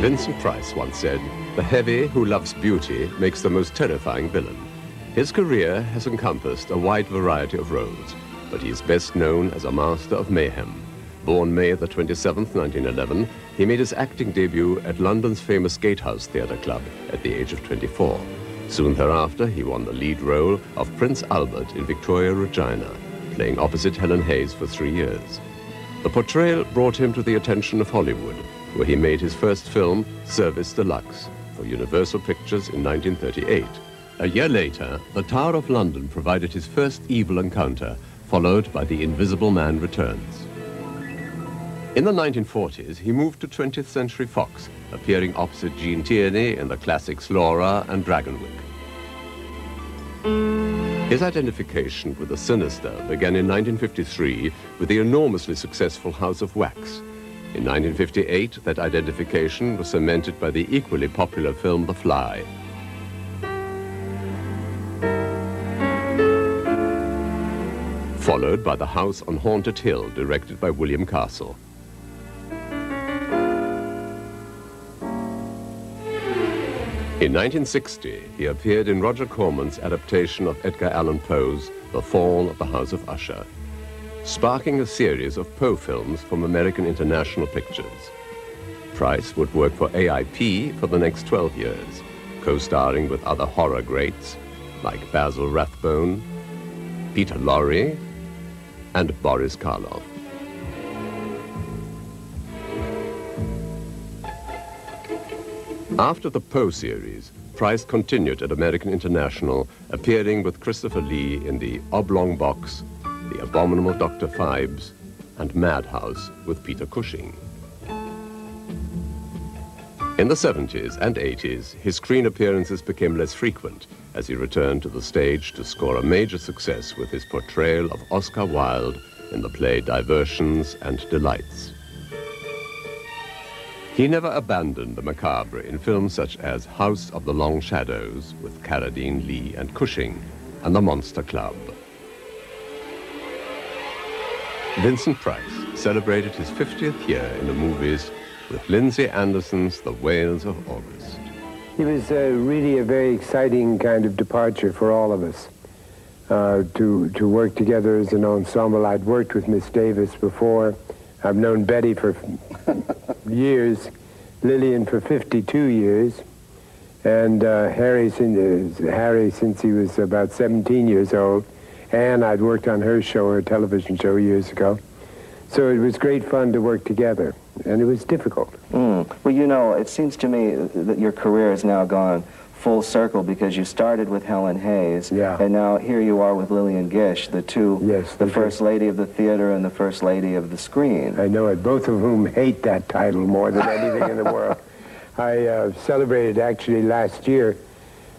Vincent Price once said, "The heavy who loves beauty makes the most terrifying villain." His career has encompassed a wide variety of roles, but he is best known as a master of mayhem. Born May the 27th, 1911, he made his acting debut at London's famous Gatehouse Theatre Club at the age of 24. Soon thereafter, he won the lead role of Prince Albert in Victoria Regina, playing opposite Helen Hayes for 3 years. The portrayal brought him to the attention of Hollywood, where he made his first film, Service Deluxe, for Universal Pictures in 1938. A year later, The Tower of London provided his first evil encounter, followed by The Invisible Man Returns. In the 1940s, he moved to 20th Century Fox, appearing opposite Gene Tierney in the classics Laura and Dragonwyck. His identification with the sinister began in 1953 with the enormously successful House of Wax. In 1958, that identification was cemented by the equally popular film The Fly. Followed by The House on Haunted Hill, directed by William Castle. In 1960, he appeared in Roger Corman's adaptation of Edgar Allan Poe's The Fall of the House of Usher, sparking a series of Poe films from American International Pictures. Price would work for AIP for the next 12 years, co-starring with other horror greats like Basil Rathbone, Peter Lorre, and Boris Karloff. After the Poe series, Price continued at American International, appearing with Christopher Lee in The Oblong Box, The Abominable Dr. Phibes, and Madhouse with Peter Cushing. In the 70s and 80s, his screen appearances became less frequent as he returned to the stage to score a major success with his portrayal of Oscar Wilde in the play Diversions and Delights. He never abandoned the macabre in films such as House of the Long Shadows with Carradine, Lee, and Cushing, and The Monster Club. Vincent Price celebrated his 50th year in the movies with Lindsay Anderson's The Whales of August. It was really a very exciting kind of departure for all of us to work together as an ensemble. I'd worked with Miss Davis before. I've known Betty for years, Lillian for 52 years, and Harry since he was about 17 years old. And I'd worked on her show, her television show, years ago. So it was great fun to work together, and it was difficult. Well, you know, it seems to me that your career has now gone full circle because you started with Helen Hayes, and now here you are with Lillian Gish, the two, the First Lady of the theater and the First Lady of the screen. I know it, both of whom hate that title more than anything in the world. I celebrated actually last year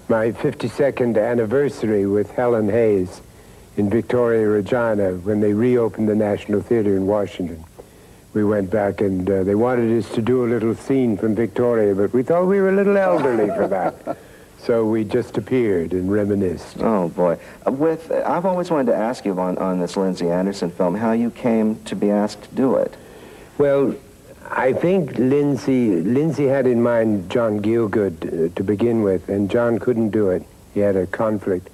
my 52nd anniversary with Helen Hayes in Victoria Regina when they reopened the National Theater in Washington. We went back and they wanted us to do a little scene from Victoria, but we thought we were a little elderly for that. So we just appeared and reminisced. Oh, boy. I've always wanted to ask you on this Lindsay Anderson film how you came to be asked to do it. Well, I think Lindsay had in mind John Gielgud to begin with, and John couldn't do it. He had a conflict.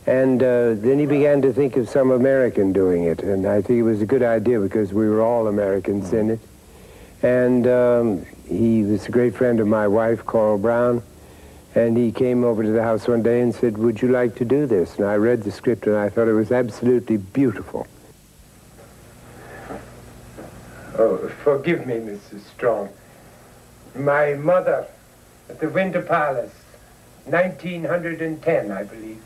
And then he began to think of some American doing it, and I think it was a good idea because we were all Americans in it. And he was a great friend of my wife, Coral Brown, and he came over to the house one day and said, "Would you like to do this?" And I read the script and I thought it was absolutely beautiful. Oh, forgive me, Mrs. Strong. My mother at the Winter Palace, 1910, I believe.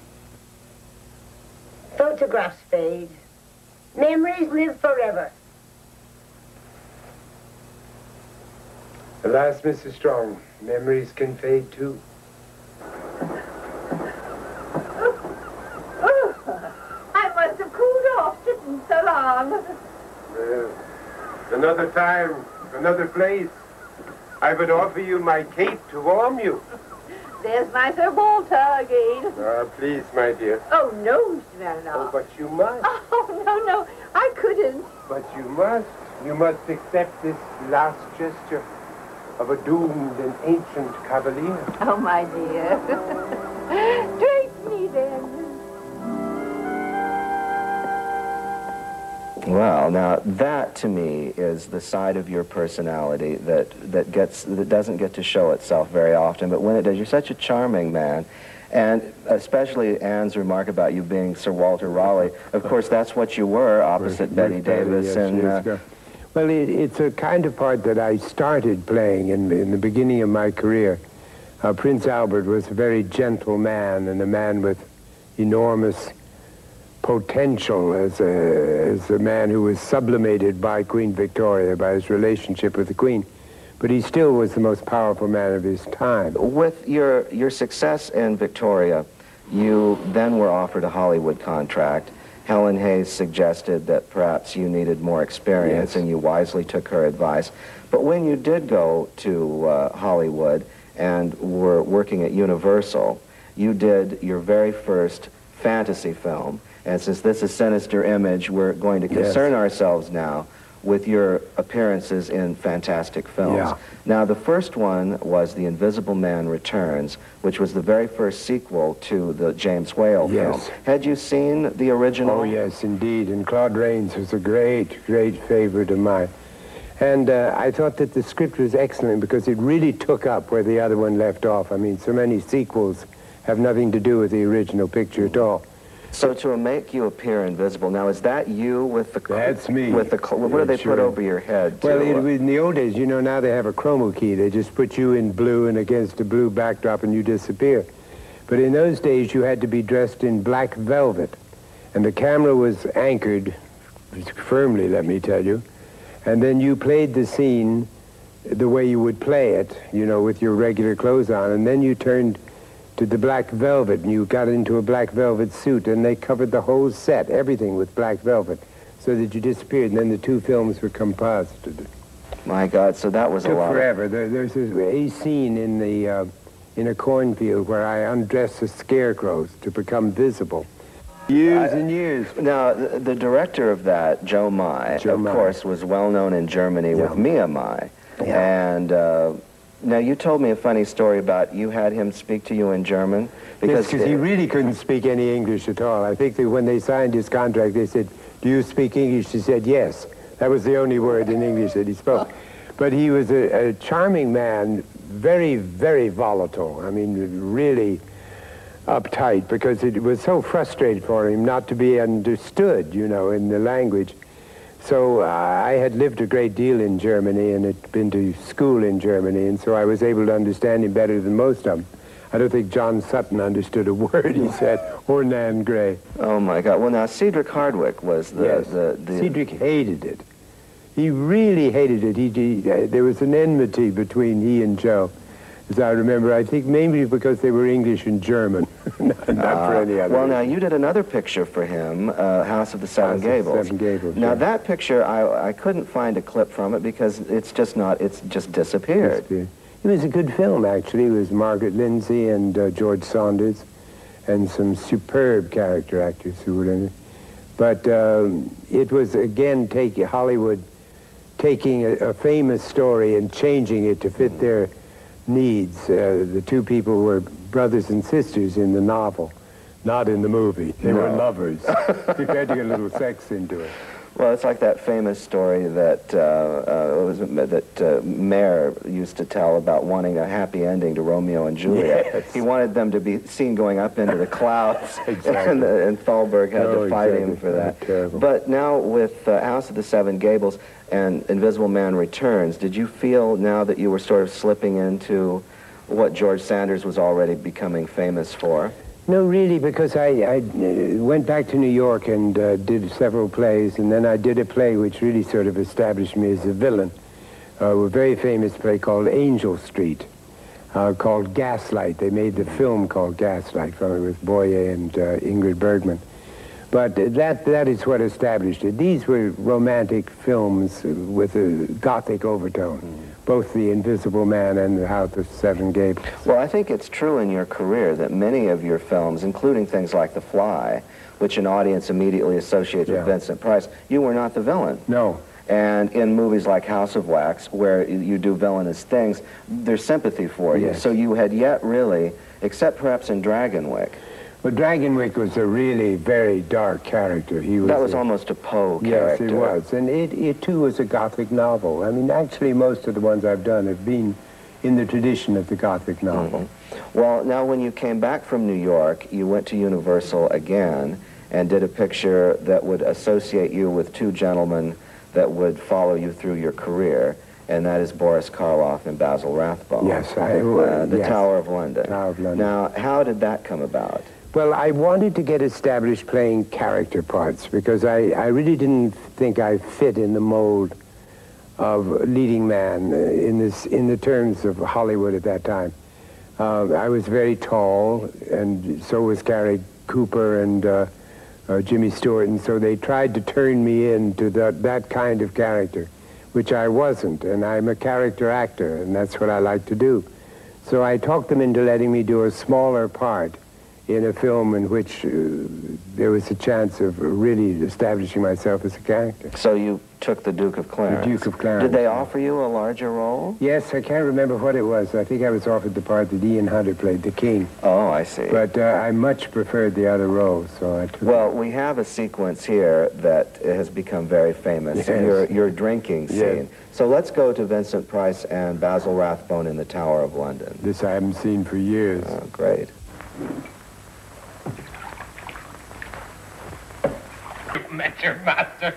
Photographs fade. Memories live forever. Alas, Mrs. Strong, memories can fade too. I must have cooled off sitting so long. Another time, another place, I would offer you my cape to warm you. There's my Sir Walter again. Please, my dear. Oh, no, Mr. Maranoff. Oh, but you must. Oh, no, I couldn't. But you must. You must accept this last gesture. of a doomed and ancient cavalier. Oh, my dear. Drape me then. Well, now that to me is the side of your personality that doesn't get to show itself very often, but when it does, you're such a charming man. And especially Anne's remark about you being Sir Walter Raleigh. Of course, that's what you were opposite Betty Davis. Yes, well, it's a kind of part that I started playing in the beginning of my career. Prince Albert was a very gentle man and a man with enormous potential as a man who was sublimated by Queen Victoria, by his relationship with the Queen. But he still was the most powerful man of his time. With your success in Victoria, you then were offered a Hollywood contract. Helen Hayes suggested that perhaps you needed more experience, and you wisely took her advice. But when you did go to Hollywood and were working at Universal, you did your very first fantasy film. And since this is Sinister Image, we're going to concern ourselves now with your appearances in fantastic films. Yeah. Now, the first one was The Invisible Man Returns, which was the very first sequel to the James Whale film. Had you seen the original? Oh, yes, indeed. And Claude Rains was a great, great favorite of mine. And I thought that the script was excellent because it really took up where the other one left off. I mean, so many sequels have nothing to do with the original picture at all. So to make you appear invisible, now is that you with the... That's me. With the... What do they put over your head? Well, in the old days, you know, now they have a chroma key. They just put you in blue and against a blue backdrop and you disappear. But in those days, you had to be dressed in black velvet. And the camera was anchored firmly, let me tell you. And then you played the scene the way you would play it, you know, with your regular clothes on. And then you turned to the black velvet, and you got into a black velvet suit, and they covered the whole set, everything with black velvet, so that you disappeared, and then the two films were composited. My God, so that was a lot. Forever. There's a scene in a cornfield where I undress the scarecrows to become visible. Years and years. Now, the director of that, Joe Mai, of course, was well known in Germany with Mia Mai. And now, you told me a funny story about you had him speak to you in German. Because he really couldn't speak any English at all. I think that when they signed his contract, they said, "Do you speak English?" He said, "Yes." That was the only word in English that he spoke. But he was a charming man, very, very volatile. I mean, really uptight, because it was so frustrating for him not to be understood, you know, in the language. So I had lived a great deal in Germany and had been to school in Germany, and so I was able to understand him better than most of them. I don't think John Sutton understood a word he said, or Nan Gray. Oh, my God. Well, now, Cedric Hardwicke was the... Cedric hated it. He really hated it. There was an enmity between he and Joe, as I remember. I think mainly because they were English and German, not for any other. Well, now, you did another picture for him, House of the Seven Gables. Now, that picture, I couldn't find a clip from it because it's just disappeared. It was a good film, actually. It was Margaret Lindsay and George Saunders and some superb character actors who were in it. But it was, again, Hollywood taking a famous story and changing it to fit their needs. The two people were brothers and sisters in the novel, not in the movie. They were lovers. You had to get a little sex into it. Well, it's like that famous story that Mayer used to tell about wanting a happy ending to Romeo and Juliet. Yes. He wanted them to be seen going up into the clouds, and Thalberg had to fight him for that. Terrible. But now with House of the Seven Gables and Invisible Man Returns, did you feel now that you were sort of slipping into what George Sanders was already becoming famous for? No, really, because I went back to New York and did several plays, and then I did a play which really sort of established me as a villain. A very famous play called Angel Street, called Gaslight. They made the film called Gaslight from it with Boyer and Ingrid Bergman. But that is what established it. These were romantic films with a Gothic overtone. Both The Invisible Man and The House of Seven Gables. Well, I think it's true in your career that many of your films, including things like The Fly, which an audience immediately associates with Vincent Price, you were not the villain. No. And in movies like House of Wax, where you do villainous things, there's sympathy for you. So you had yet really, except perhaps in Dragonwyck. Well, Dragonwyck was a really very dark character. That was almost a Poe character. Yes, it was. And it too was a Gothic novel. I mean, actually, most of the ones I've done have been in the tradition of the Gothic novel. Well, now when you came back from New York, you went to Universal again and did a picture that would associate you with two gentlemen that would follow you through your career, and that is Boris Karloff and Basil Rathbone. Yes, the Tower of London. Tower of London. Now, how did that come about? Well, I wanted to get established playing character parts because I really didn't think I fit in the mold of leading man in the terms of Hollywood at that time. I was very tall, and so was Gary Cooper and Jimmy Stewart, and so they tried to turn me into that kind of character, which I wasn't, and I'm a character actor, and that's what I like to do. So I talked them into letting me do a smaller part in a film in which there was a chance of really establishing myself as a character. So you took the Duke of Clarence. The Duke of Clarence. Did they offer you a larger role? Yes, I can't remember what it was. I think I was offered the part that Ian Hunter played, the King. Oh, I see. But I much preferred the other role, so I took Well, we have a sequence here that has become very famous, your drinking scene. Yes. So let's go to Vincent Price and Basil Rathbone in the Tower of London. This I haven't seen for years. Oh, great. Met your master.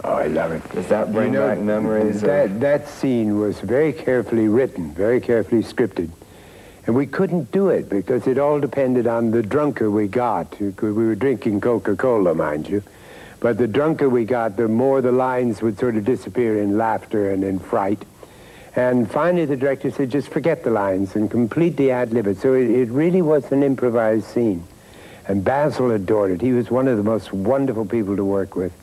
Oh, I love it. Does that bring back memories? That scene was very carefully written, very carefully scripted. And we couldn't do it because it all depended on the drunker we got. We were drinking Coca-Cola, mind you. But the drunker we got, the more the lines would sort of disappear in laughter and in fright. And finally the director said, just forget the lines and completely ad-lib it. So it really was an improvised scene. And Basil adored it. He was one of the most wonderful people to work with.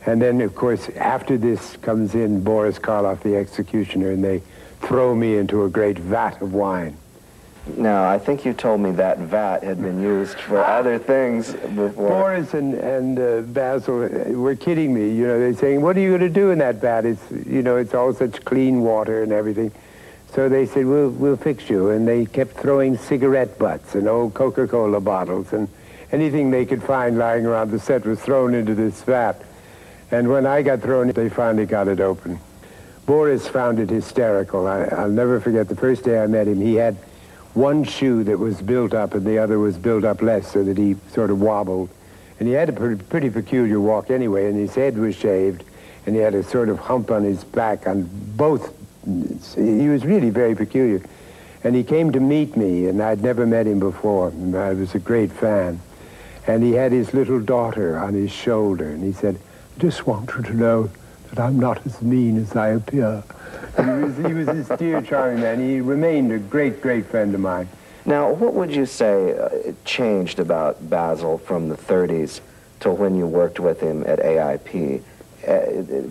And then, of course, after this comes in Boris Karloff, the executioner, and they throw me into a great vat of wine. Now, I think you told me that vat had been used for other things before. Boris and Basil were kidding me. You know, they're saying, what are you going to do in that vat? It's, you know, it's all such clean water and everything. So they said, we'll fix you. And they kept throwing cigarette butts and old Coca-Cola bottles, and anything they could find lying around the set was thrown into this vat. And when I got thrown, they finally got it open. Boris found it hysterical. I'll never forget the first day I met him. He had one shoe that was built up and the other was built up less, so that he sort of wobbled. And he had a pretty peculiar walk anyway, and his head was shaved, and he had a sort of hump on his back on both. He was really very peculiar. And he came to meet me, and I'd never met him before, and I was a great fan. And he had his little daughter on his shoulder, and he said, I just want her to know that I'm not as mean as I appear. And he was this dear, charming man. He remained a great, great friend of mine. Now, what would you say changed about Basil from the 30s to when you worked with him at AIP?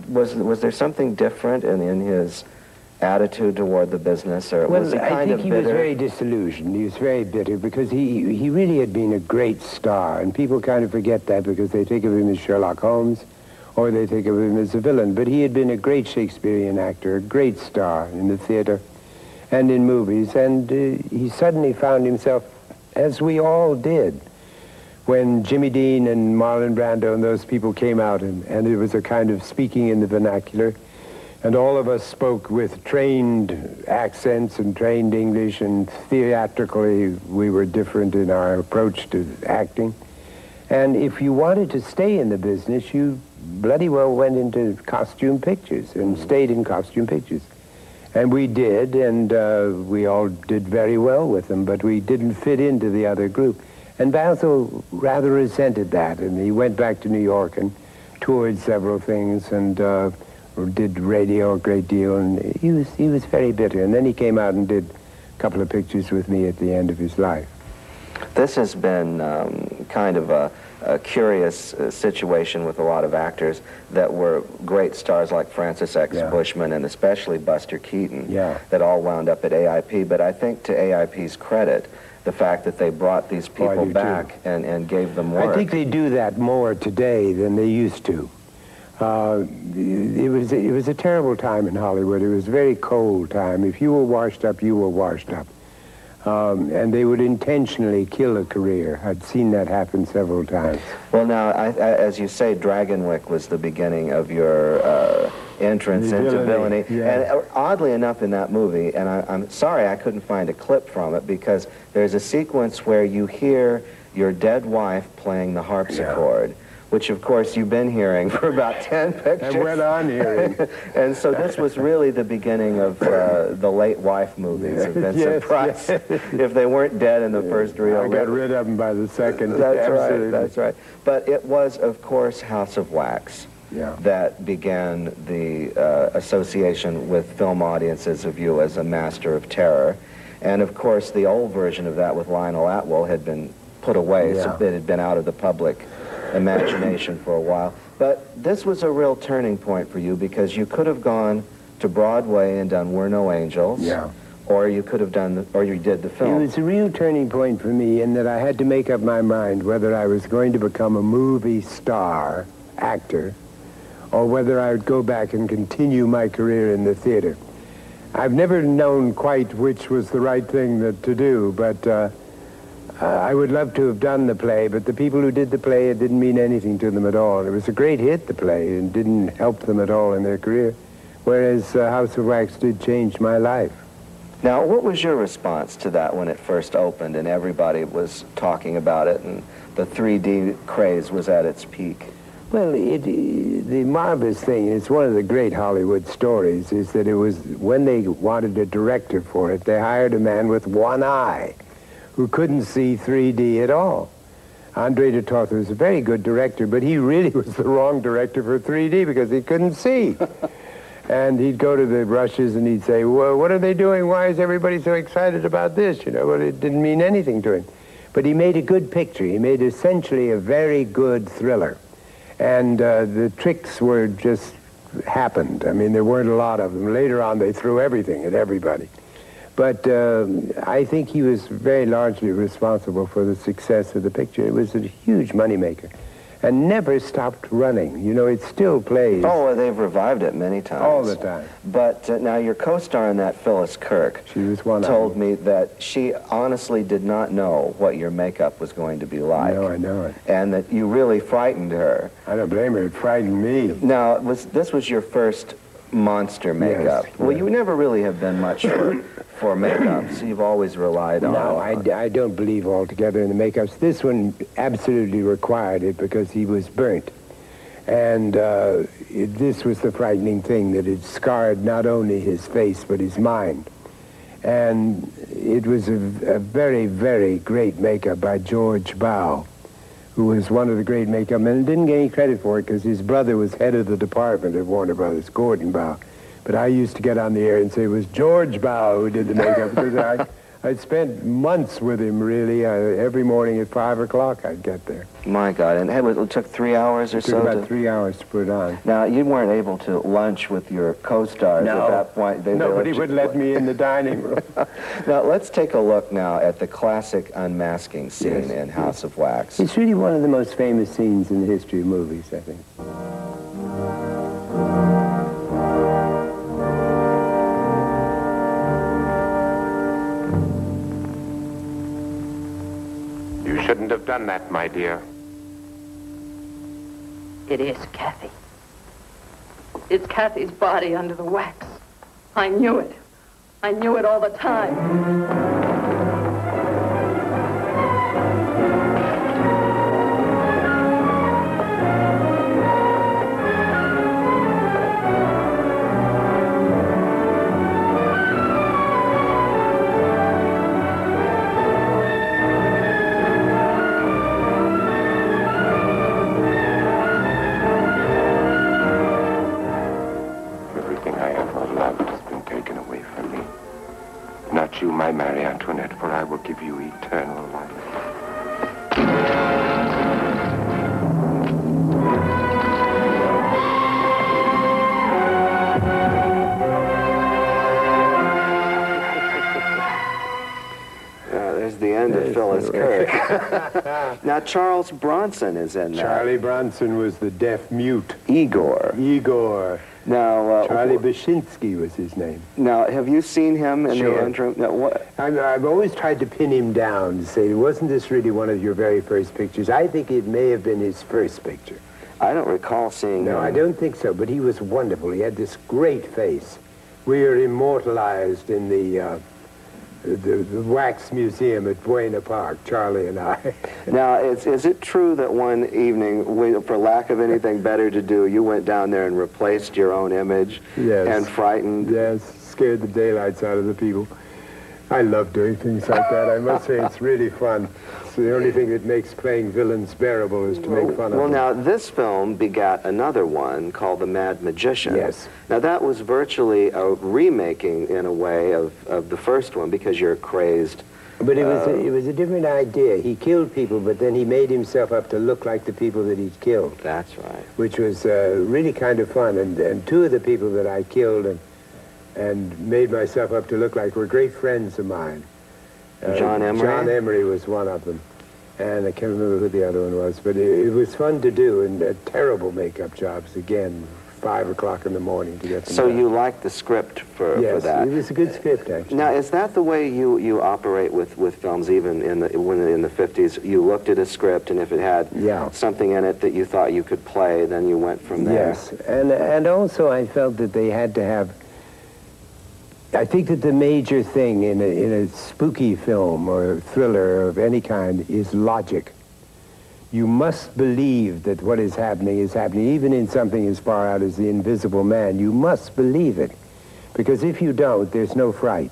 Was there something different in his attitude toward the business, or was he kind of bitter? I think he was very disillusioned. He was very bitter because he really had been a great star, and people kind of forget that because they think of him as Sherlock Holmes, or they think of him as a villain. But he had been a great Shakespearean actor, a great star in the theater and in movies, and he suddenly found himself, as we all did, when Jimmy Dean and Marlon Brando and those people came out, and it was a kind of speaking in the vernacular, and all of us spoke with trained accents and trained English, and theatrically we were different in our approach to acting. And if you wanted to stay in the business, you bloody well went into costume pictures and stayed in costume pictures. And we did, and we all did very well with them, but we didn't fit into the other group. And Basil rather resented that, and he went back to New York and toured several things, and did radio a great deal, and he was very bitter. And then he came out and did a couple of pictures with me at the end of his life. This has been kind of a curious situation with a lot of actors that were great stars like Francis X. Bushman and especially Buster Keaton, that all wound up at AIP. But I think to AIP's credit, the fact that they brought these people back and gave them work. I think they do that more today than they used to. It was a terrible time in Hollywood. It was a very cold time. If you were washed up, you were washed up. And they would intentionally kill a career. I'd seen that happen several times. Well, now, as you say, Dragonwyck was the beginning of your entrance into villainy. Yeah. And oddly enough in that movie, and I'm sorry I couldn't find a clip from it, because there's a sequence where you hear your dead wife playing the harpsichord, which of course you've been hearing for about 10 pictures. I went on hearing. And so this was really the beginning of the late wife movies of Vincent Price. If they weren't dead in the first reel. I got rid of them by the second. That's right, that's right. But it was, of course, House of Wax that began the association with film audiences of you as a master of terror. And of course, the old version of that with Lionel Atwill had been put away, so it had been out of the public imagination for a while. But this was a real turning point for you, because you could have gone to Broadway and done We're No Angels, or you could have done, or you did the film. It was a real turning point for me in that I had to make up my mind whether I was going to become a movie star, actor, or whether I would go back and continue my career in the theater. I've never known quite which was the right thing to do, but I would love to have done the play, but the people who did the play, it didn't mean anything to them at all. It was a great hit, the play, and didn't help them at all in their career, whereas House of Wax did change my life. Now, what was your response to that when it first opened and everybody was talking about it and the 3D craze was at its peak? Well, the marvelous thing, it's one of the great Hollywood stories, is that it was, when they wanted a director for it, they hired a man with one eye who couldn't see 3D at all. Andre de Toth was a very good director, but he really was the wrong director for 3D because he couldn't see. And he'd go to the rushes and he'd say, well, what are they doing? Why is everybody so excited about this? You know, well, it didn't mean anything to him. But he made a good picture. He made essentially a very good thriller. And the tricks were just happened. I mean, there weren't a lot of them. Later on, they threw everything at everybody. But I think he was very largely responsible for the success of the picture. It was a huge moneymaker and never stopped running. You know, it still plays. Oh, well, they've revived it many times. All the time. But now your co-star in that, Phyllis Kirk, she was one told me that she honestly did not know what your makeup was going to be like. No, I know it. And that you really frightened her. I don't blame her. It frightened me. Now, this was your first monster makeup. Yes, well, you never really have been much for makeup, so you've always relied on... No, I don't believe altogether in the makeups. This one absolutely required it because he was burnt. And this was the frightening thing, that it scarred not only his face, but his mind. And it was a very, very great makeup by George Bow, who was one of the great makeup men, and didn't get any credit for it because his brother was head of the department at Warner Brothers, Gordon Bow. But I used to get on the air and say it was George Bow who did the makeup, because I spent months with him, really. Every morning at 5 o'clock I'd get there. My God, and it took 3 hours or so? It took about 3 hours to put on. Now, you weren't able to lunch with your co-stars at that point. Nobody would let me in the dining room. Now, let's take a look now at the classic unmasking scene in House of Wax. It's really one of the most famous scenes in the history of movies, I think. You shouldn't have done that, my dear. It is Kathy. It's Kathy's body under the wax. I knew it. I knew it all the time. My Marie Antoinette, for I will give you eternal life. there's the end of Phyllis Kirk. Now, Charles Bronson is in that. Charlie Bronson was the deaf-mute. Igor. Now, Charlie Bashinsky was his name. Now, have you seen him in the interim? Now, what? I've always tried to pin him down to say, wasn't this really one of your very first pictures? I think it may have been his first picture. I don't recall seeing him. No, I don't think so, but he was wonderful. He had this great face. We are immortalized in the Wax Museum at Buena Park, Charlie and I. Now, is it true that one evening, for lack of anything better to do, you went down there and replaced your own image? Yes. And frightened? Yes, scared the daylights out of the people. I love doing things like that. I must say it's really fun. It's the only thing that makes playing villains bearable is to make fun of them. Well, now, this film begat another one called The Mad Magician. Yes. Now, that was virtually a remaking, in a way, of the first one, because you're crazed. But it was a different idea. He killed people, but then he made himself up to look like the people that he'd killed. That's right. Which was really kind of fun. And two of the people that I killed and made myself up to look like were great friends of mine. John Emery? John Emery was one of them. And I can't remember who the other one was, but it was fun to do, and terrible makeup jobs, again, 5 o'clock in the morning to get them So done. you liked the script for that? Yes, it was a good script, actually. Now, is that the way you operate with films, even in the 50s? You looked at a script, and if it had something in it that you thought you could play, then you went from there? Yes, and also I felt that they had to have... I think that the major thing in a spooky film or thriller of any kind is logic. You must believe that what is happening, even in something as far out as The Invisible Man. You must believe it. Because if you don't, there's no fright.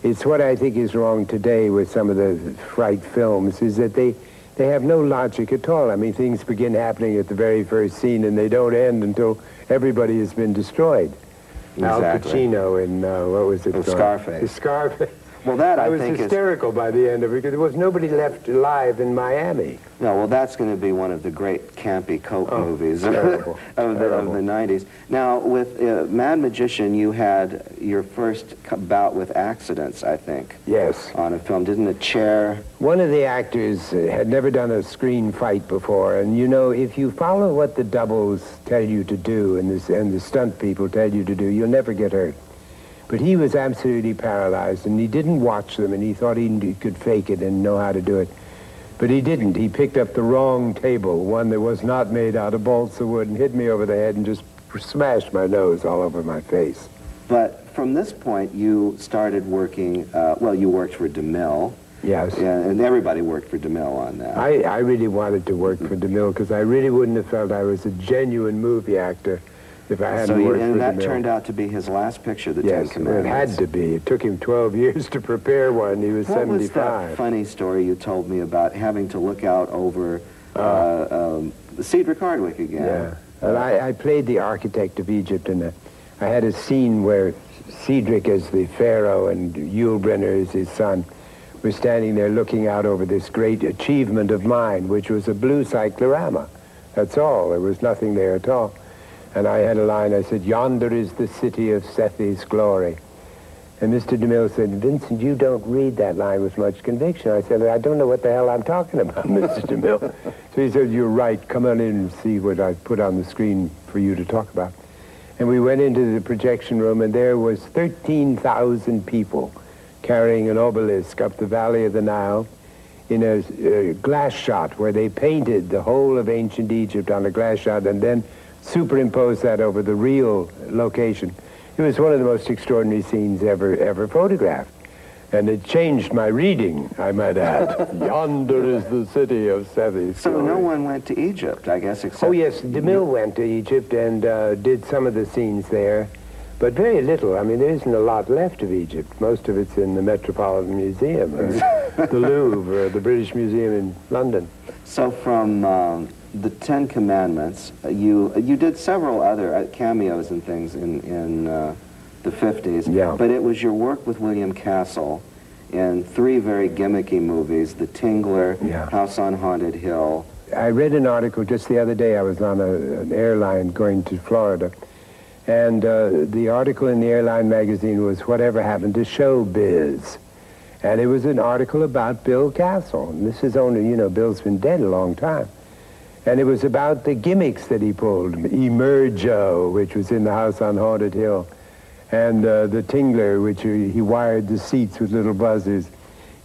It's what I think is wrong today with some of the fright films, is that they have no logic at all. I mean, things begin happening at the very first scene, and they don't end until everybody has been destroyed. Exactly. Al Pacino in, what was it? Scarface. The Scarface. Well, that I was hysterical by the end of it, because there was nobody left alive in Miami. No, well, that's going to be one of the great campy Coke movies of the 90s. Now, with Mad Magician, you had your first bout with accidents, I think. Yes. On a film. Didn't a chair... One of the actors had never done a screen fight before, and you know, if you follow what the doubles tell you to do and the stunt people tell you to do, you'll never get hurt. But he was absolutely paralyzed, and he didn't watch them, and he thought he could fake it and know how to do it. But he didn't. He picked up the wrong table, one that was not made out of balsa wood, and hit me over the head and just smashed my nose all over my face. But from this point, you started working, well, you worked for DeMille. Yes. And everybody worked for DeMille on that. I really wanted to work for DeMille, because I really wouldn't have felt I was a genuine movie actor if I hadn't worked for DeMille. And that turned out to be his last picture, The Ten Commandments. It had to be. It took him 12 years to prepare one. He was 75. What was that funny story you told me about having to look out over Cedric Hardwick again? Yeah. Well, I played the architect of Egypt, and I had a scene where Cedric as the pharaoh and Yul Brynner as his son were standing there looking out over this great achievement of mine, which was a blue cyclorama. That's all. There was nothing there at all. And I had a line, I said, "Yonder is the city of Sethi's glory." And Mr. DeMille said, "Vincent, you don't read that line with much conviction." I said, "I don't know what the hell I'm talking about, Mr. DeMille." So he said, "You're right. Come on in and see what I put on the screen for you to talk about." And we went into the projection room, and there was 13,000 people carrying an obelisk up the valley of the Nile in a glass shot where they painted the whole of ancient Egypt on a glass shot and then superimposed that over the real location. It was one of the most extraordinary scenes ever photographed. And it changed my reading, I might add. Yonder is the city of Sethi's glory. So no one went to Egypt, I guess, except... Oh, yes, DeMille went to Egypt and did some of the scenes there, but very little. I mean, there isn't a lot left of Egypt. Most of it's in the Metropolitan Museum, or the Louvre, or the British Museum in London. So from the Ten Commandments, you did several other cameos and things in the 50s, yeah. But it was your work with William Castle in 3 very gimmicky movies, The Tingler, yeah. House on Haunted Hill. I read an article just the other day. I was on an airline going to Florida, and the article in the airline magazine was "Whatever Happened to Showbiz?" And it was an article about Bill Castle. And this is only, you know, Bill's been dead a long time. And it was about the gimmicks that he pulled. Emergo, which was in the house on Haunted Hill, and the Tingler, which he wired the seats with little buzzers.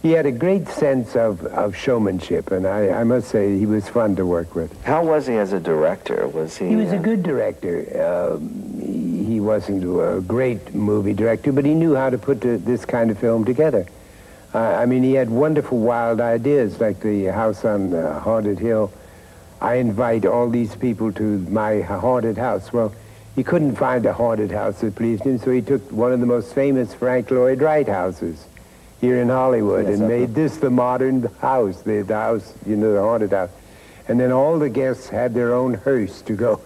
He had a great sense of showmanship, and I must say he was fun to work with. How was he as a director? Was he? He was a good director. He wasn't a great movie director, but he knew how to put this kind of film together. I mean, he had wonderful, wild ideas, like the house on Haunted Hill. I invite all these people to my haunted house. Well, he couldn't find a haunted house that pleased him, so he took one of the most famous Frank Lloyd Wright houses here in Hollywood, and made this the modern house, the house, you know, the haunted house. And then all the guests had their own hearse to go.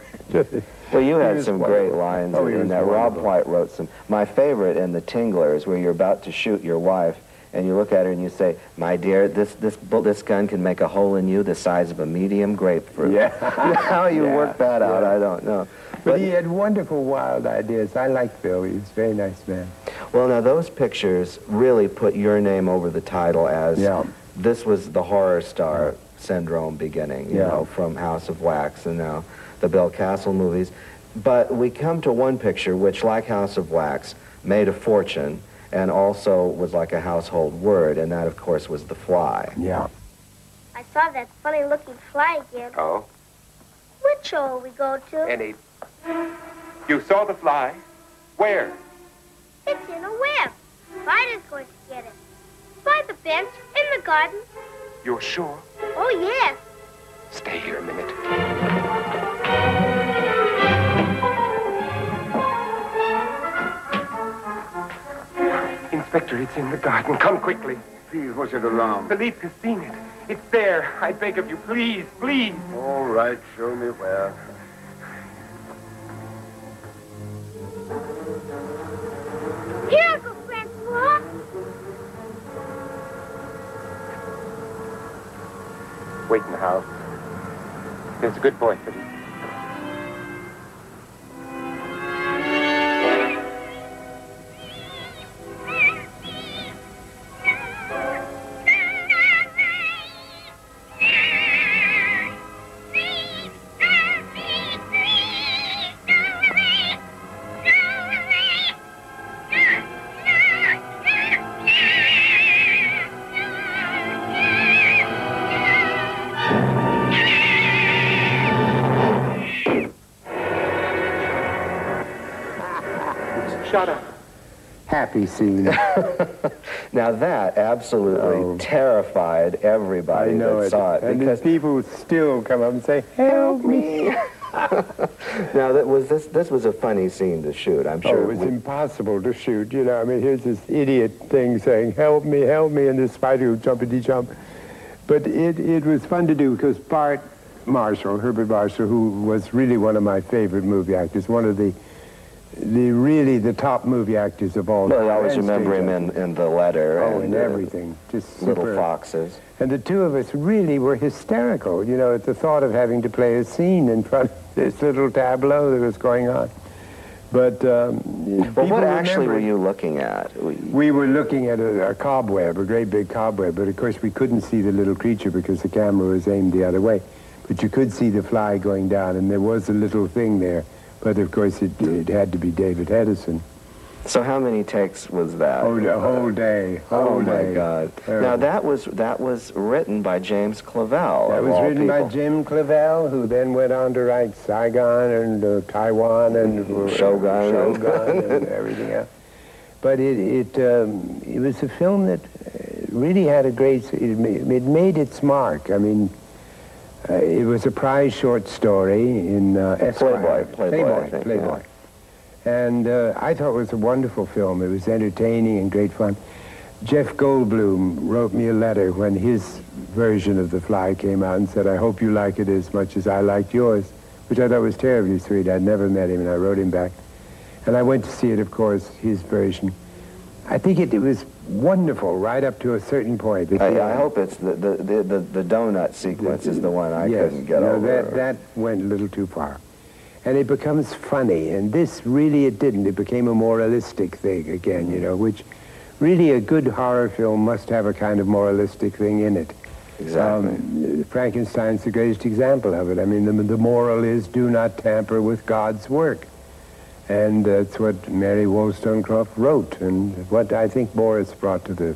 Well, you had some great lines in that. Rob White wrote some. My favorite in The Tingler is where you're about to shoot your wife, and you look at her and you say, "My dear, this gun can make a hole in you the size of a medium grapefruit." Yeah. How you work that out, I don't know. But he had wonderful, wild ideas. I liked Bill. He was a very nice man. Well, now, those pictures really put your name over the title as this was the horror star syndrome beginning, you know, from House of Wax and now the Bill Castle movies. But we come to one picture which, like House of Wax, made a fortune and also was like a household word, and that, of course, was The Fly. Yeah. I saw that funny-looking fly again. Oh? Which show will we go to? Any. You saw the fly? Where? It's in a web. Spider's going to get it. By the bench, in the garden. You're sure? Oh, yes. Stay here a minute. Inspector, it's in the garden. Come quickly. Please, what's it alarm? Philippe has seen it. It's there. I beg of you, please, please. All right, show me where. Here, Uncle Francois. Wait in the house. There's a good boy, Philippe. Shut up. Happy scene. Now that absolutely terrified everybody that saw it. And because people still come up and say, "Help me." Now, this was a funny scene to shoot, I'm sure. Oh, it was impossible to shoot, you know. I mean, here's this idiot thing saying, help me, and this spider who jumpity-jump. But it was fun to do because Bart Marshall, Herbert Marshall, who was really one of my favorite movie actors, one of the top movie actors of all time. Well, I always remember him in The Letter. Oh, and everything. Just Little super. Foxes. And the two of us really were hysterical, you know, at the thought of having to play a scene in front of this little tableau that was going on. But well, what actually were you looking at? We were looking at a cobweb, a great big cobweb, but of course we couldn't see the little creature because the camera was aimed the other way. But you could see the fly going down, and there was a little thing there. But of course it had to be David Hedison. So how many takes was that? Oh, the whole day. Oh my God! Now that was written by James Clavell. That was written by Jim Clavell, who then went on to write Saigon and Taiwan and Shogun and everything else. But it was a film that really had a great. It made its mark. I mean. It was a prize short story in Esquire. Playboy. And I thought it was a wonderful film. It was entertaining and great fun. Jeff Goldblum wrote me a letter when his version of The Fly came out and said, I hope you like it as much as I liked yours, which I thought was terribly sweet. I'd never met him, and I wrote him back. And I went to see it, of course, his version. I think it was wonderful right up to a certain point. I hope it's the donut sequence is the one I couldn't get over. That went a little too far. And it becomes funny, and this really it didn't. It became a moralistic thing again, you know, which really a good horror film must have a kind of moralistic thing in it. Exactly. Frankenstein's the greatest example of it. I mean, the moral is do not tamper with God's work. And that's what Mary Wollstonecraft wrote, and what I think Boris brought to the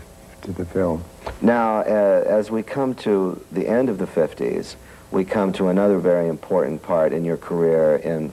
film. Now, as we come to the end of the 50s, we come to another very important part in your career in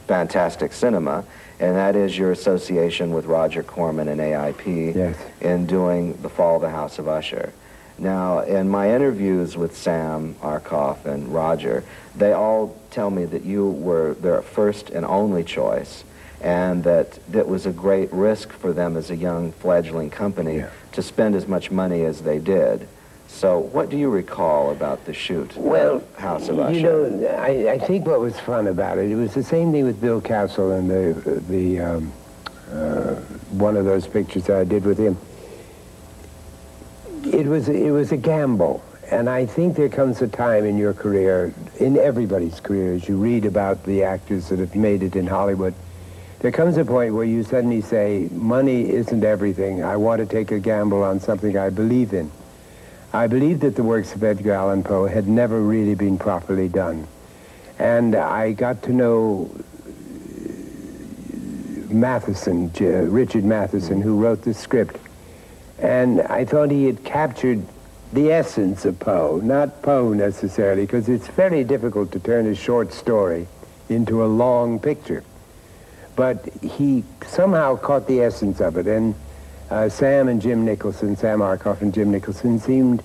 fantastic cinema, and that is your association with Roger Corman and AIP in doing The Fall of the House of Usher. Now, in my interviews with Sam Arkoff and Roger, they all tell me that you were their first and only choice, and that it was a great risk for them as a young fledgling company to spend as much money as they did. So what do you recall about the shoot, House of Usher? You know, I think what was fun about it, it was the same thing with Bill Castle and one of those pictures that I did with him. It was a gamble, and I think there comes a time in your career, in everybody's career, as you read about the actors that have made it in Hollywood, there comes a point where you suddenly say, money isn't everything. I want to take a gamble on something I believe in. I believe that the works of Edgar Allan Poe had never really been properly done. And I got to know Matheson, Richard Matheson, who wrote the script. And I thought he had captured the essence of Poe, not Poe necessarily, because it's very difficult to turn a short story into a long picture. But he somehow caught the essence of it, and Sam Arkoff and Jim Nicholson seemed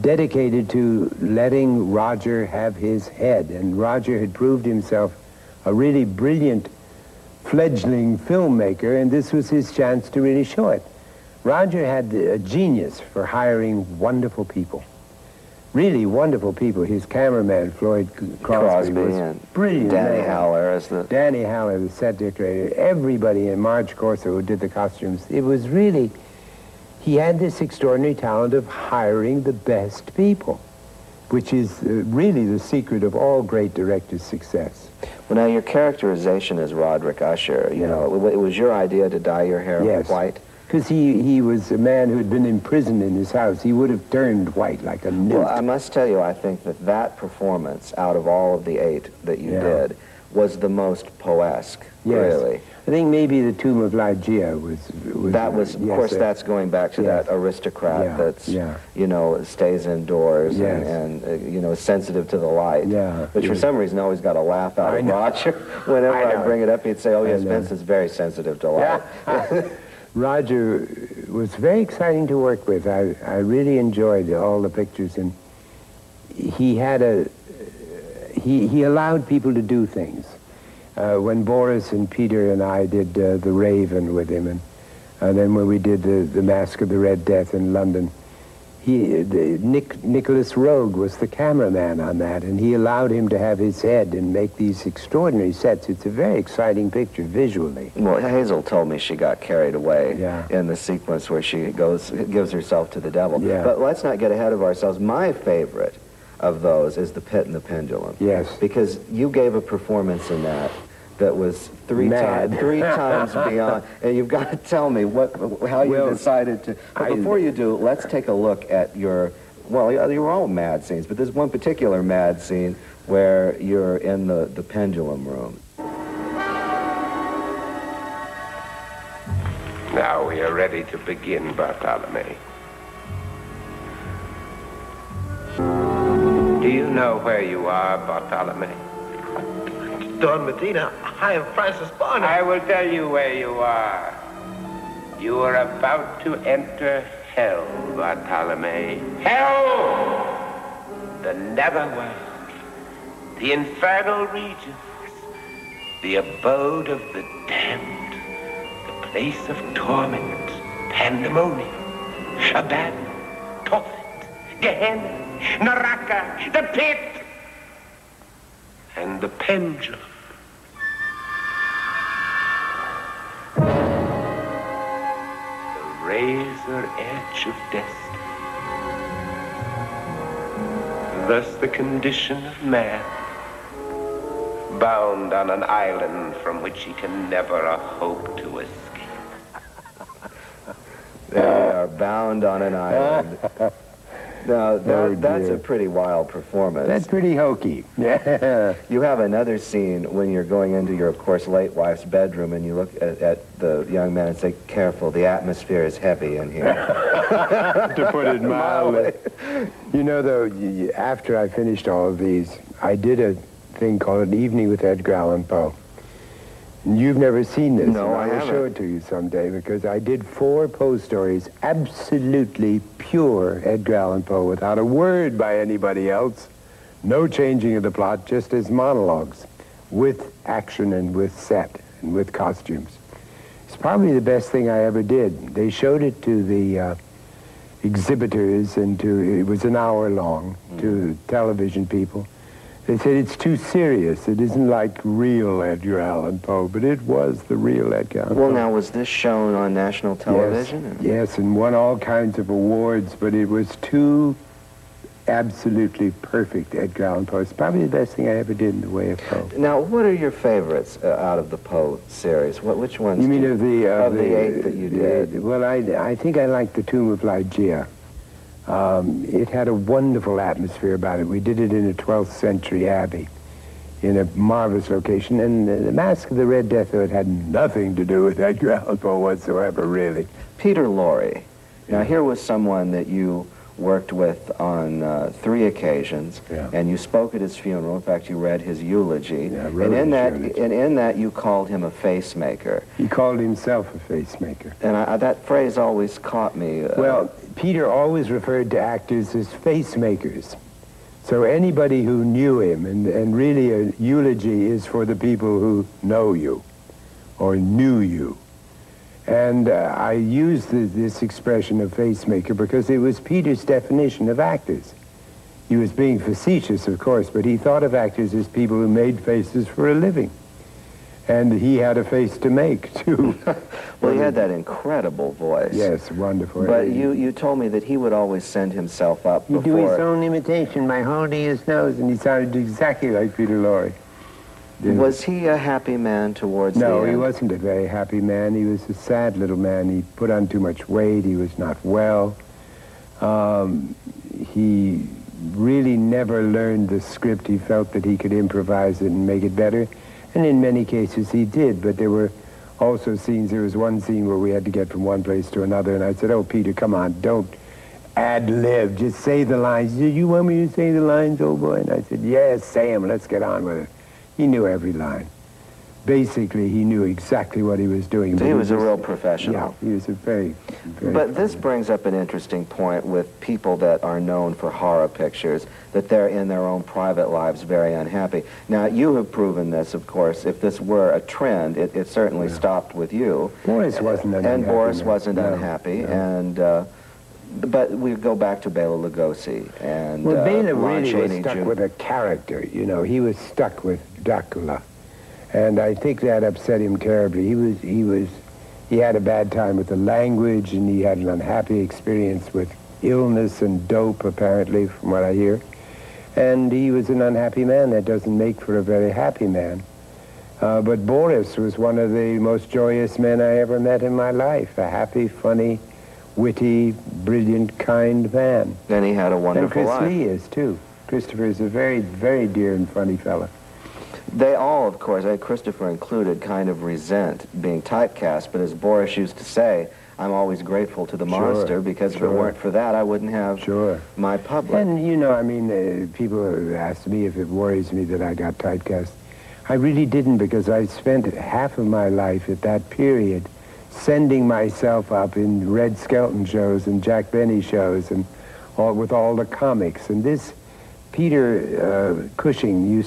dedicated to letting Roger have his head, and Roger had proved himself a really brilliant fledgling filmmaker, and this was his chance to really show it. Roger had a genius for hiring wonderful people. Really wonderful people. His cameraman, Floyd Crosby was brilliant. Danny Haller, the set decorator. Everybody in Marge Corso who did the costumes. It was really, he had this extraordinary talent of hiring the best people, which is really the secret of all great directors' success. Well, now your characterization as Roderick Usher, you know, it was your idea to dye your hair white? Because he was a man who had been imprisoned in his house. He would have turned white like a newt. Well, I must tell you, I think that performance, out of all of the 8 that you did, was the most Poe-esque, really. I think maybe the Tomb of Lygia was that was, of course, that's going back to that aristocrat that's, you know, stays indoors and you know, is sensitive to the light. But for some reason, I always got a laugh out of Roger. Whenever I bring it up, he'd say, oh, yes, Vincent's very sensitive to light. Roger was very exciting to work with. I really enjoyed all the pictures, and he had he allowed people to do things. When Boris and Peter and I did The Raven with him, and then when we did the Mask of the Red Death in London, Nicholas Rogue was the cameraman on that, and he allowed him to have his head and make these extraordinary sets. It's a very exciting picture visually. Well, Hazel told me she got carried away in the sequence where she gives herself to the devil. But let's not get ahead of ourselves. My favorite of those is The Pit and the Pendulum. Because you gave a performance in that was three times beyond. And you've got to tell me how you decided to. But before you do, let's take a look at your. Well, you're all mad scenes, but there's one particular mad scene where you're in the pendulum room. Now we are ready to begin, Bartolome. Do you know where you are, Bartolome? Don Medina, I am Francis Barnum. I will tell you where you are. You are about to enter hell, Bartolome. Hell! The netherworld, the infernal regions, the abode of the damned, the place of torment, pandemonium, Abaddon, Tophet, Gehenna, Naraka, the pit, and the pendulum. The razor edge of destiny. Thus the condition of man, bound on an island from which he can never hope to escape. They are bound on an island. Now, that's a pretty wild performance. That's pretty hokey. Yeah. You have another scene when you're going into your, of course, late wife's bedroom, and you look at the young man and say, "Careful, the atmosphere is heavy in here." To put it mildly. You know, though, after I finished all of these, I did a thing called An Evening with Edgar Allan Poe. You've never seen this. No, I will show it to you someday, because I did 4 Poe stories, absolutely pure Edgar Allan Poe, without a word by anybody else, no changing of the plot, just as monologues, with action and with set and with costumes. It's probably the best thing I ever did. They showed it to the exhibitors, and it was an hour long, to television people. They said, it's too serious. It isn't like real Edgar Allan Poe, but it was the real Edgar Allan Poe. Well, now, was this shown on national television? Yes, and won all kinds of awards, but it was too absolutely perfect Edgar Allan Poe. It's probably the best thing I ever did in the way of Poe. Now, what are your favorites out of the Poe series? Which ones? You mean of the 8 that you did? Well, I think I liked The Tomb of Ligeia. It had a wonderful atmosphere about it. We did it in a 12th century abbey in a marvelous location. And the Masque of the Red Death, though, it had nothing to do with Edgar Allan Poe whatsoever, really. Peter Lorre. Now, here was someone that you worked with on 3 occasions, and you spoke at his funeral. In fact, you read his eulogy. Yeah, and in that, you called him a facemaker. He called himself a facemaker. And that phrase always caught me. Well, Peter always referred to actors as facemakers. So anybody who knew him, and really a eulogy is for the people who know you or knew you. And I used this expression of facemaker because it was Peter's definition of actors. He was being facetious, of course, but he thought of actors as people who made faces for a living. And he had a face to make, too. Well, he had that incredible voice. Yes, wonderful. But you told me that he would always send himself up before... He'd do his own imitation by holding his nose, and he sounded exactly like Peter Lorre. Was he a happy man towards the end? No, he wasn't a very happy man. He was a sad little man. He put on too much weight. He was not well. He really never learned the script. He felt that he could improvise it and make it better. And in many cases he did, but there were also scenes. There was one scene where we had to get from one place to another, and I said, "Oh, Peter, come on, don't ad-lib. Just say the lines." He said, "You want me to say the lines, old boy?" And I said, "Yes, say them. Let's get on with it." He knew every line. Basically, he knew exactly what he was doing. So he was a real professional. Yeah, he was a very But this brings up an interesting point with people that are known for horror pictures, that they're in their own private lives very unhappy. Now, you have proven this, of course. If this were a trend, it certainly stopped with you. Boris wasn't unhappy. And Boris wasn't unhappy. No. And but we go back to Bela Lugosi and well, Bela really was Chaney stuck Jr. with a character. You know, he was stuck with Dracula. And I think that upset him terribly. He had a bad time with the language, and he had an unhappy experience with illness and dope, apparently, from what I hear. And he was an unhappy man. That doesn't make for a very happy man. But Boris was one of the most joyous men I ever met in my life. A happy, funny, witty, brilliant, kind man. Then he had a wonderful life. And Chris Lee is, too. Christopher is a very, very dear and funny fellow. They all, of course, Christopher included, kind of resent being typecast, but as Boris used to say, I'm always grateful to the monster, because if it weren't for that, I wouldn't have my public. And, you know, I mean, people have asked me if it worries me that I got typecast. I really didn't, because I spent half of my life at that period sending myself up in Red Skelton shows and Jack Benny shows and with all the comics. And this... Peter Cushing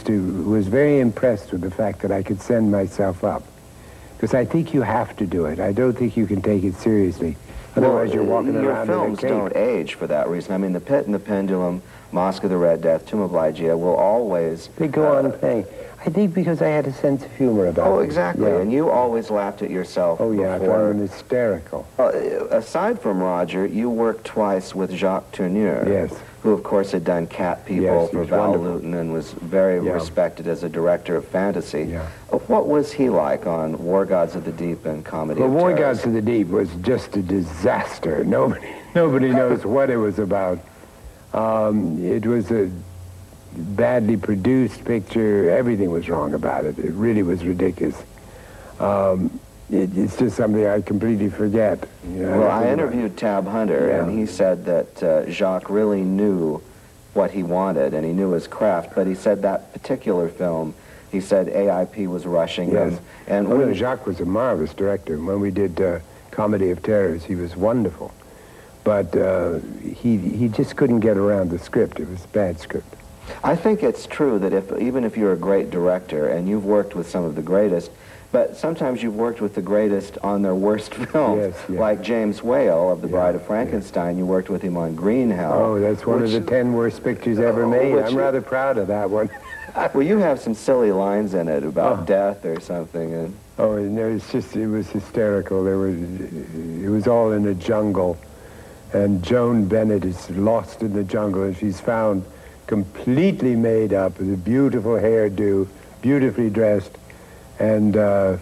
was very impressed with the fact that I could send myself up. Because I think you have to do it. I don't think you can take it seriously. Otherwise, you're walking around in a films cape. Don't age for that reason. I mean, The Pit and the Pendulum, Masque of the Red Death, Tomb of Ligeia will always... They go on playing. I think because I had a sense of humor about it. Oh, exactly. Yeah. And you always laughed at yourself. Oh, yeah, before. I'm hysterical. Aside from Roger, you worked twice with Jacques Tourneur. Yes. Who, of course, had done Cat People for Val Lewton and was very respected as a director of fantasy. Yeah. What was he like on War Gods of the Deep and Comedy of War Terrors? Gods of the Deep was just a disaster. disaster. Nobody knows what it was about. It was a badly produced picture. Everything was wrong about it. It really was ridiculous. It's just something I completely forget. You know, well, I interviewed Tab Hunter, and he said that Jacques really knew what he wanted, and he knew his craft, but he said that particular film, he said AIP was rushing him. And Jacques was a marvelous director. When we did Comedy of Terrors, he was wonderful. But he just couldn't get around the script. It was a bad script. I think it's true that even if you're a great director, and you've worked with some of the greatest, but sometimes you've worked with the greatest on their worst films, like James Whale of The Bride of Frankenstein. You worked with him on Green Hell. Oh, that's one of the 10 worst pictures ever made. I'm rather proud of that one. Well, you have some silly lines in it about death or something. And no, it was hysterical. It was all in a jungle, and Joan Bennett is lost in the jungle, and she's found completely made up with a beautiful hairdo, beautifully dressed. And the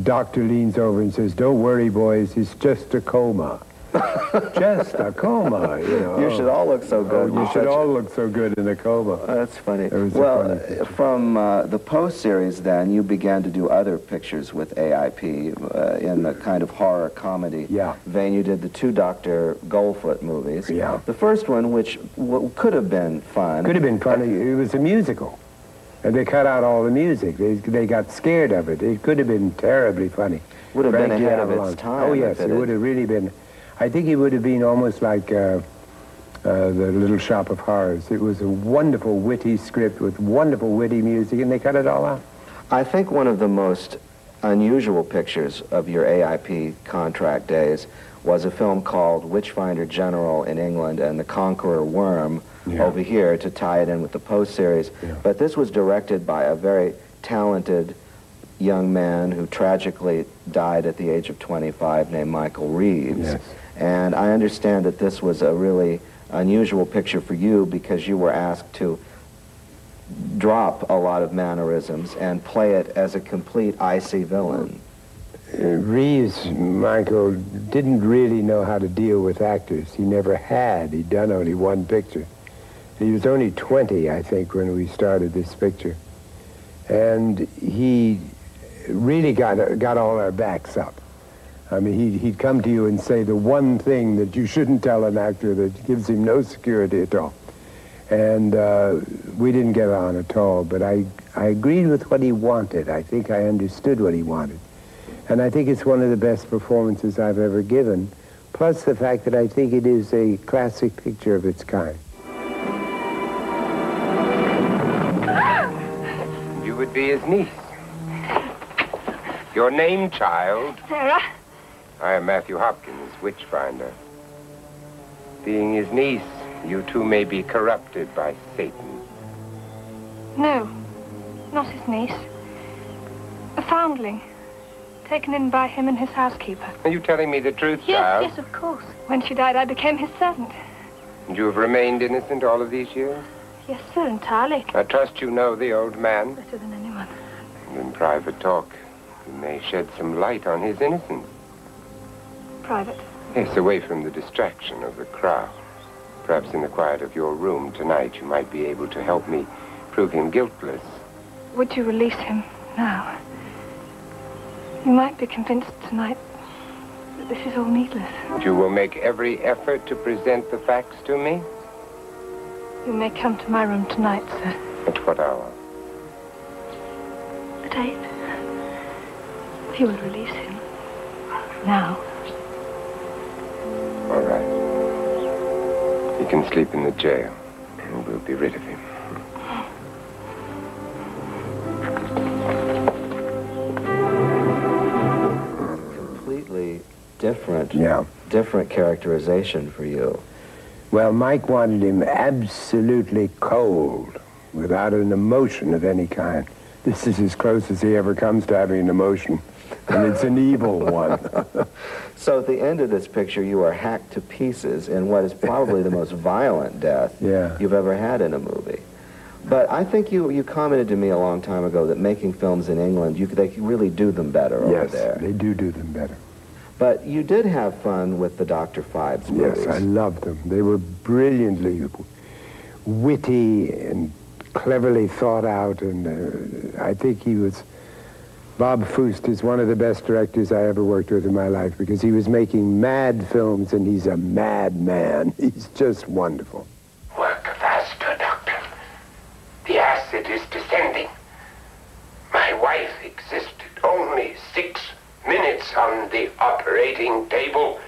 doctor leans over and says, "Don't worry, boys, it's just a coma." Just a coma, you know. You should all look so good. You should all look so good in a coma. That's funny. Well, from the Poe series, then, you began to do other pictures with AIP in the kind of horror comedy vein. You did the 2 Dr. Goldfoot movies. Yeah. The first one, which could have been fun. Could have been fun. It was a musical. And they cut out all the music. They got scared of it. It could have been terribly funny. Would have been ahead of its time. Oh, yes, it would have really been. I think it would have been almost like The Little Shop of Horrors. It was a wonderful, witty script with wonderful, witty music, and they cut it all out. I think one of the most unusual pictures of your AIP contract days was a film called Witchfinder General in England and The Conqueror Worm over here, to tie it in with the Poe series. But this was directed by a very talented young man who tragically died at the age of 25 named Michael Reeves. And I understand that this was a really unusual picture for you because you were asked to drop a lot of mannerisms and play it as a complete icy villain. Reeves, Michael, didn't really know how to deal with actors. He never had. He'd done only one picture. He was only 20, I think, when we started this picture. And he really got all our backs up. I mean, he'd come to you and say the one thing that you shouldn't tell an actor that gives him no security at all. And we didn't get on at all, but I agreed with what he wanted. I think I understood what he wanted. And I think it's one of the best performances I've ever given, plus the fact that I think it is a classic picture of its kind. You would be his niece. Your name, child? Sarah. I am Matthew Hopkins, Witchfinder. Being his niece, you two may be corrupted by Satan. No, not his niece. A foundling. Taken in by him and his housekeeper. Are you telling me the truth, child? Yes, of course. When she died, I became his servant. And you have remained innocent all of these years? Yes, sir, entirely. I trust you know the old man. Better than anyone. And in private talk, you may shed some light on his innocence. Private? Yes, away from the distraction of the crowd. Perhaps in the quiet of your room tonight, you might be able to help me prove him guiltless. Would you release him now? You might be convinced tonight that this is all needless. You will make every effort to present the facts to me? You may come to my room tonight, sir. At what hour? At 8. If you will release him. Now. All right. He can sleep in the jail, and we'll be rid of him. Completely different characterization for you. Well, Mike wanted him absolutely cold, without an emotion of any kind. This is as close as he ever comes to having an emotion, and it's an evil one. So at the end of this picture, you are hacked to pieces in what is probably the most violent death you've ever had in a movie. But I think you commented to me a long time ago that making films in England, they really do them better over there. Yes, they do them better. But you did have fun with the Dr. Phibes movies. Yes, I loved them. They were brilliantly witty and cleverly thought out, and I think Bob Foust is one of the best directors I ever worked with in my life, because he was making mad films, and he's a mad man. He's just wonderful. Work faster, Doctor. The acid is descending. My wife existed only 6 minutes on the operating table,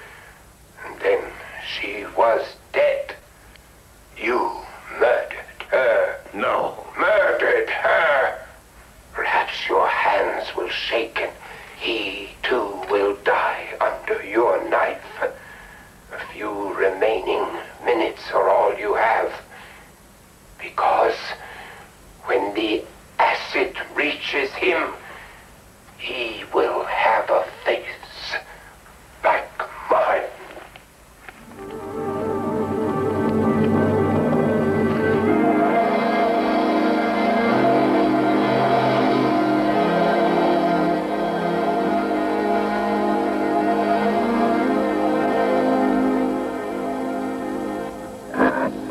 and then she was dead. You murdered her. No, murdered her. Perhaps your hands will shake and he too will die under your knife. A few remaining minutes are all you have, because when the acid reaches him, he will have a face like mine.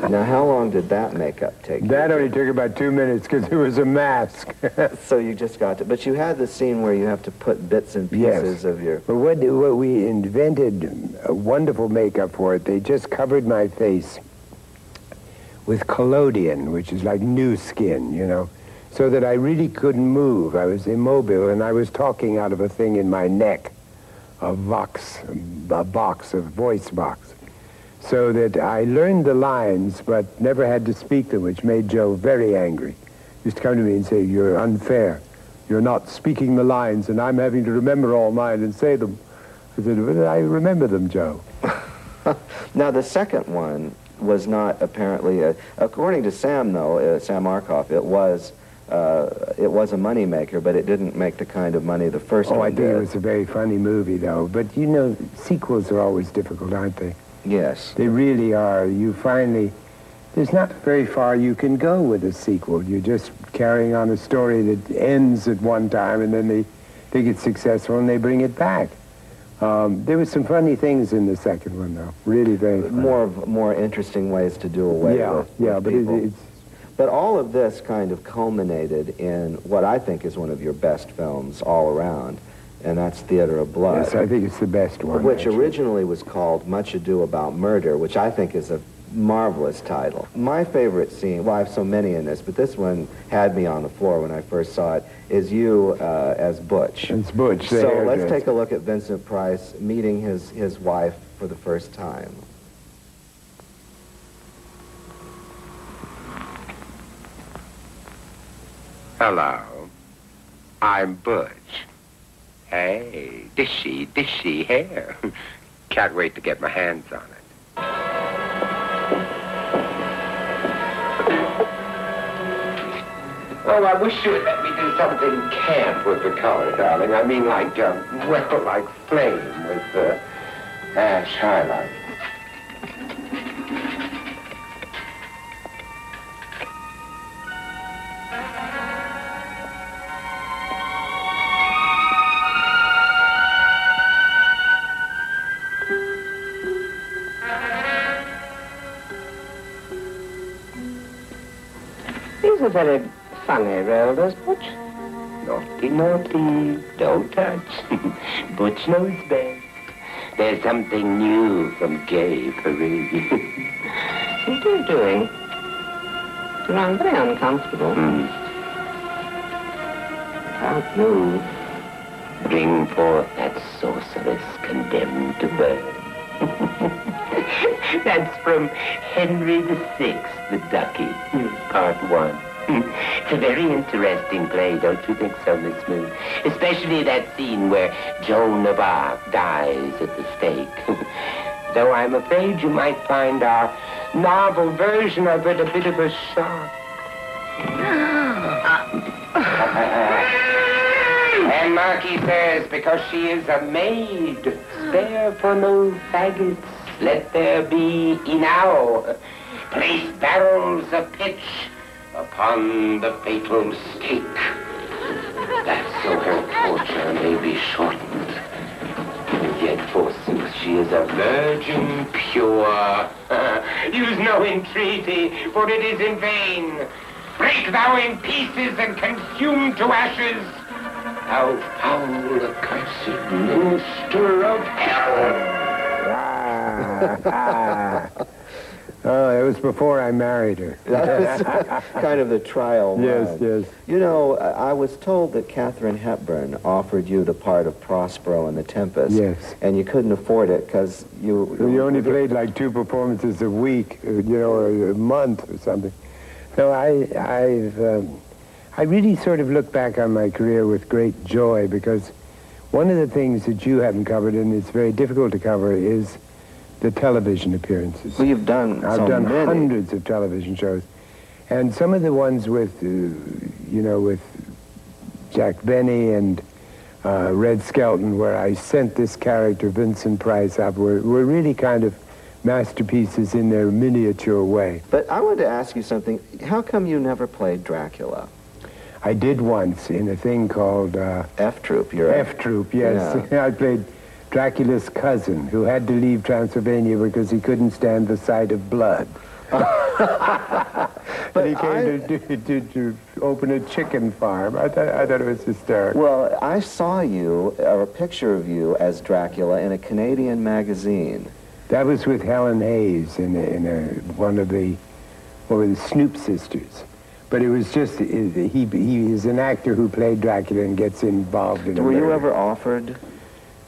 Now, how long did that makeup take? That only took about 2 minutes because it was a mask. So you just got to, but you had the scene where you have to put bits and pieces of your... But what we invented a wonderful makeup for it. They just covered my face with collodion, which is like new skin, you know, so that I really couldn't move. I was immobile, and I was talking out of a thing in my neck, a voice box. So that I learned the lines, but never had to speak them, which made Joe very angry. He used to come to me and say, "You're unfair. You're not speaking the lines, and I'm having to remember all mine and say them." I said, "But I remember them, Joe." Now, the second one was not apparently, according to Sam, though, Sam Arkoff, it was a money maker, but it didn't make the kind of money the first one did. I think it was a very funny movie, though. But, you know, sequels are always difficult, aren't they? Yes. They really are. There's not very far you can go with a sequel. You're just carrying on a story that ends at one time, and then they think it's successful, and they bring it back. There were some funny things in the second one, though. Really very funny. More interesting ways to do away with people. But all of this kind of culminated in what I think is one of your best films all around, and that's Theater of Blood. Yes, I think it's the best one. Which originally was called Much Ado About Murder, which I think is a marvelous title. My favorite scene, well, I have so many in this, but this one had me on the floor when I first saw it, is you as Butch. It's Butch. So let's take a look at Vincent Price meeting his wife for the first time. Hello, I'm Butch. Hey, dishy hair. Can't wait to get my hands on it. Oh, I wish you would let me do something camp with the color, darling. I mean, like flame with ash highlight. These are very funny rollers, Butch. Naughty, don't touch. Butch knows best. There's something new from gay parade. What are you doing? You sound very uncomfortable. Can't move. Bring forth that sorceress condemned to burn. That's from Henry VI, the Ducky, Part 1. It's a very interesting play, don't you think so, Miss Moon? Especially that scene where Joan of Arc dies at the stake. Though I'm afraid you might find our novel version of it a bit of a shock. And Marquis says, because she is a maid, spare for no faggots, let there be enow. Place barrels of pitch upon the fatal stake, that so her torture may be shortened. Yet, forsooth, she is a virgin pure. Use no entreaty, for it is in vain. Break thou in pieces and consume to ashes. Thou foul, accursed monster of hell. Oh, it was before I married her. That was kind of the trial run. Yes, yes. You know, I was told that Katharine Hepburn offered you the part of Prospero in The Tempest. Yes. And you couldn't afford it because you only played like 2 performances a week, you know, or a month or something. So I really sort of look back on my career with great joy, because one of the things that you haven't covered, and it's very difficult to cover, is the television appearances. Well, you've done I've done hundreds of television shows. And some of the ones with, you know, with Jack Benny and Red Skelton, where I sent this character, Vincent Price, up, were really kind of masterpieces in their miniature way. But I wanted to ask you something. How come you never played Dracula? I did once in a thing called... F-Troop. F-Troop, yes. Yeah. I played Dracula's cousin, who had to leave Transylvania because he couldn't stand the sight of blood. But he came to open a chicken farm. I thought it was hysterical. Well, I saw you, or a picture of you as Dracula in a Canadian magazine. That was with Helen Hayes in one of the Snoop sisters. But it was just, he is an actor who played Dracula and gets involved in it. Were you ever offered?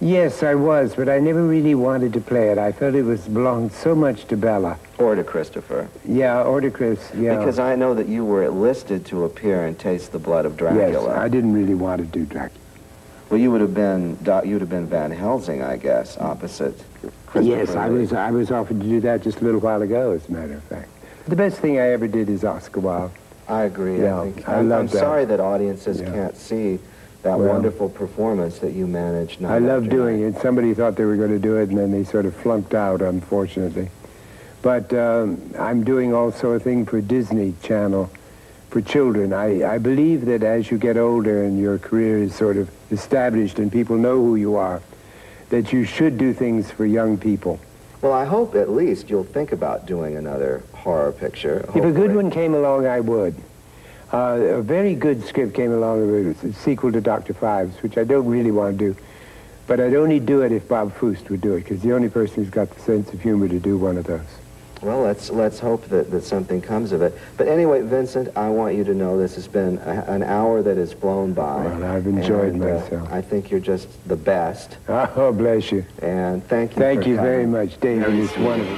Yes, I was, but I never really wanted to play it. I felt it belonged so much to Bella. Or to Christopher. Yeah, or to Chris, yeah. Because I know that you were listed to appear and taste the blood of Dracula. Yes, I didn't really want to do Dracula. Well, you would have been Van Helsing, I guess, opposite Christopher. Yes, I was offered to do that just a little while ago, as a matter of fact. The best thing I ever did is Oscar Wilde. I agree. Yeah, I'm sorry that audiences can't see that wonderful performance that you managed. I love doing it. Somebody thought they were going to do it, and then they sort of flunked out, unfortunately. But I'm doing also a thing for Disney Channel for children. I believe that as you get older and your career is sort of established and people know who you are, that you should do things for young people. Well, I hope at least you'll think about doing another horror picture. Hopefully. If a good one came along, I would. A very good script came along, a sequel to Dr. Fives, which I don't really want to do. But I'd only do it if Bob Foust would do it, because the only person who's got the sense of humor to do one of those. Well, let's hope that something comes of it. But anyway, Vincent, I want you to know this has been an hour that has flown by. Well, I've enjoyed myself. I think you're just the best. Oh, bless you. And thank you Thank you coming. very much, David. It's wonderful.